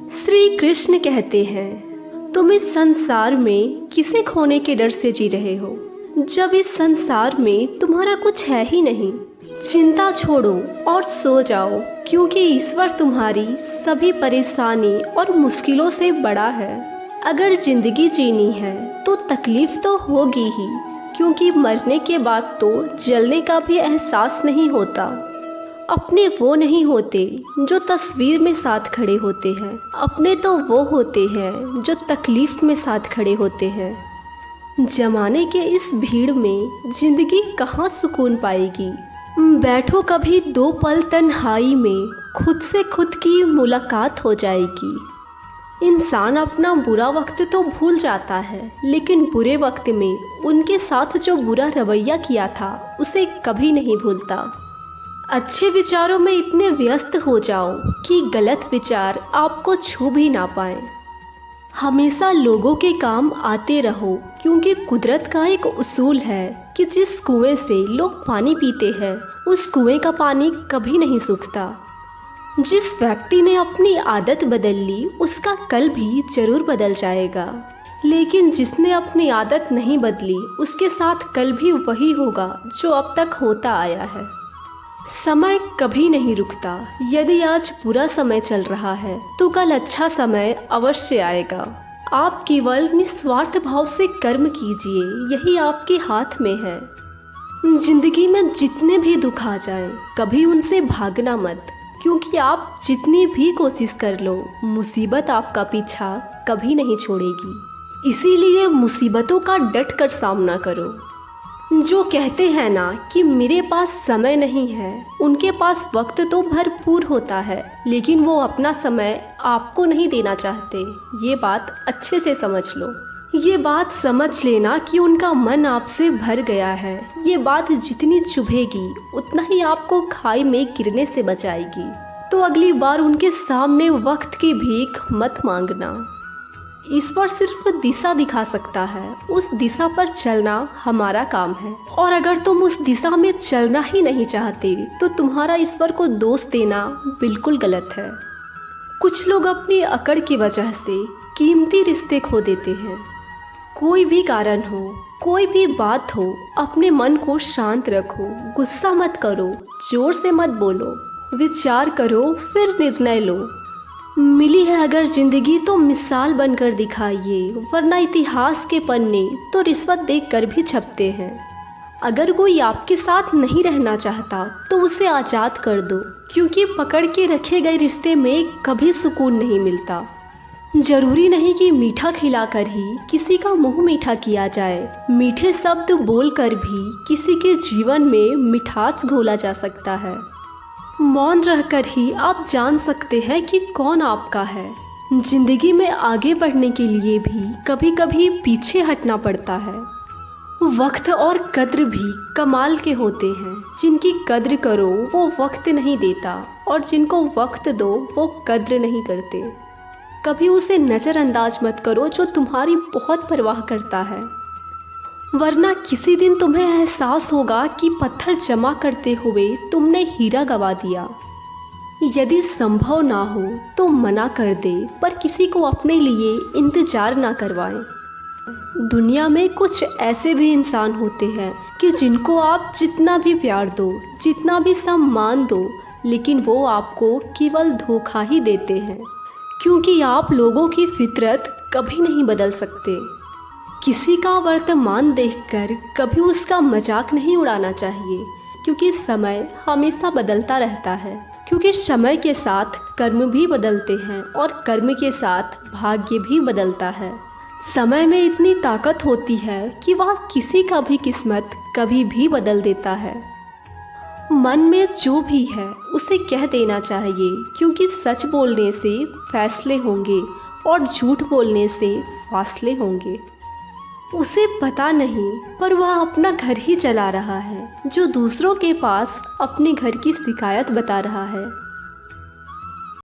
श्री कृष्ण कहते हैं, तुम इस संसार में किसे खोने के डर से जी रहे हो, जब इस संसार में तुम्हारा कुछ है ही नहीं। चिंता छोड़ो और सो जाओ, क्योंकि ईश्वर तुम्हारी सभी परेशानी और मुश्किलों से बड़ा है। अगर जिंदगी जीनी है तो तकलीफ तो होगी ही, क्योंकि मरने के बाद तो जलने का भी एहसास नहीं होता। अपने वो नहीं होते जो तस्वीर में साथ खड़े होते हैं, अपने तो वो होते हैं जो तकलीफ में साथ खड़े होते हैं। जमाने के इस भीड़ में जिंदगी कहाँ सुकून पाएगी। बैठो कभी दो पल तन्हाई में, खुद से खुद की मुलाकात हो जाएगी। इंसान अपना बुरा वक्त तो भूल जाता है, लेकिन बुरे वक्त में उनके साथ जो बुरा रवैया किया था उसे कभी नहीं भूलता। अच्छे विचारों में इतने व्यस्त हो जाओ कि गलत विचार आपको छू भी ना पाए। हमेशा लोगों के काम आते रहो, क्योंकि कुदरत का एक उसूल है कि जिस कुएं से लोग पानी पीते हैं उस कुएं का पानी कभी नहीं सूखता। जिस व्यक्ति ने अपनी आदत बदल ली उसका कल भी जरूर बदल जाएगा, लेकिन जिसने अपनी आदत नहीं बदली उसके साथ कल भी वही होगा जो अब तक होता आया है। समय कभी नहीं रुकता। यदि आज बुरा समय चल रहा है तो कल अच्छा समय अवश्य आएगा। आप केवल निस्वार्थ भाव से कर्म कीजिए, यही आपके हाथ में है। जिंदगी में जितने भी दुख आ जाएं, कभी उनसे भागना मत, क्योंकि आप जितनी भी कोशिश कर लो मुसीबत आपका पीछा कभी नहीं छोड़ेगी। इसीलिए मुसीबतों का डट कर सामना करो। जो कहते हैं ना कि मेरे पास समय नहीं है, उनके पास वक्त तो भरपूर होता है, लेकिन वो अपना समय आपको नहीं देना चाहते। ये बात अच्छे से समझ लो। ये बात समझ लेना कि उनका मन आपसे भर गया है। ये बात जितनी चुभेगी उतना ही आपको खाई में गिरने से बचाएगी। तो अगली बार उनके सामने वक्त की भीख मत मांगना। ईश्वर सिर्फ दिशा दिखा सकता है, उस दिशा पर चलना हमारा काम है। और अगर तुम उस दिशा में चलना ही नहीं चाहते तो तुम्हारा ईश्वर को दोष देना बिल्कुल गलत है। कुछ लोग अपनी अकड़ की वजह से कीमती रिश्ते खो देते हैं। कोई भी कारण हो, कोई भी बात हो, अपने मन को शांत रखो, गुस्सा मत करो, जोर से मत बोलो, विचार करो फिर निर्णय लो। मिली है अगर जिंदगी तो मिसाल बनकर दिखाइए, वरना इतिहास के पन्ने तो रिश्वत देकर भी छपते हैं। अगर कोई आपके साथ नहीं रहना चाहता तो उसे आज़ाद कर दो, क्योंकि पकड़ के रखे गए रिश्ते में कभी सुकून नहीं मिलता। जरूरी नहीं कि मीठा खिलाकर ही किसी का मुंह मीठा किया जाए। मीठे शब्द बोलकर भी किसी के जीवन में मिठास घोला जा सकता है। मौन रहकर ही आप जान सकते हैं कि कौन आपका है। जिंदगी में आगे बढ़ने के लिए भी कभी कभी पीछे हटना पड़ता है। वक्त और कद्र भी कमाल के होते हैं। जिनकी कद्र करो वो वक्त नहीं देता, और जिनको वक्त दो वो कद्र नहीं करते। कभी उसे नज़रअंदाज मत करो जो तुम्हारी बहुत परवाह करता है, वरना किसी दिन तुम्हें एहसास होगा कि पत्थर जमा करते हुए तुमने हीरा गवा दिया। यदि संभव ना हो तो मना कर दे, पर किसी को अपने लिए इंतजार ना करवाएं। दुनिया में कुछ ऐसे भी इंसान होते हैं कि जिनको आप जितना भी प्यार दो, जितना भी सम्मान दो, लेकिन वो आपको केवल धोखा ही देते हैं, क्योंकि आप लोगों की फितरत कभी नहीं बदल सकते। किसी का वर्तमान देखकर कभी उसका मजाक नहीं उड़ाना चाहिए, क्योंकि समय हमेशा बदलता रहता है। क्योंकि समय के साथ कर्म भी बदलते हैं और कर्म के साथ भाग्य भी बदलता है। समय में इतनी ताकत होती है कि वह किसी का भी किस्मत कभी भी बदल देता है। मन में जो भी है उसे कह देना चाहिए, क्योंकि सच बोलने से फैसले होंगे और झूठ बोलने से फासले होंगे। उसे पता नहीं, पर वह अपना घर ही चला रहा है, जो दूसरों के पास अपने घर की शिकायत बता रहा है।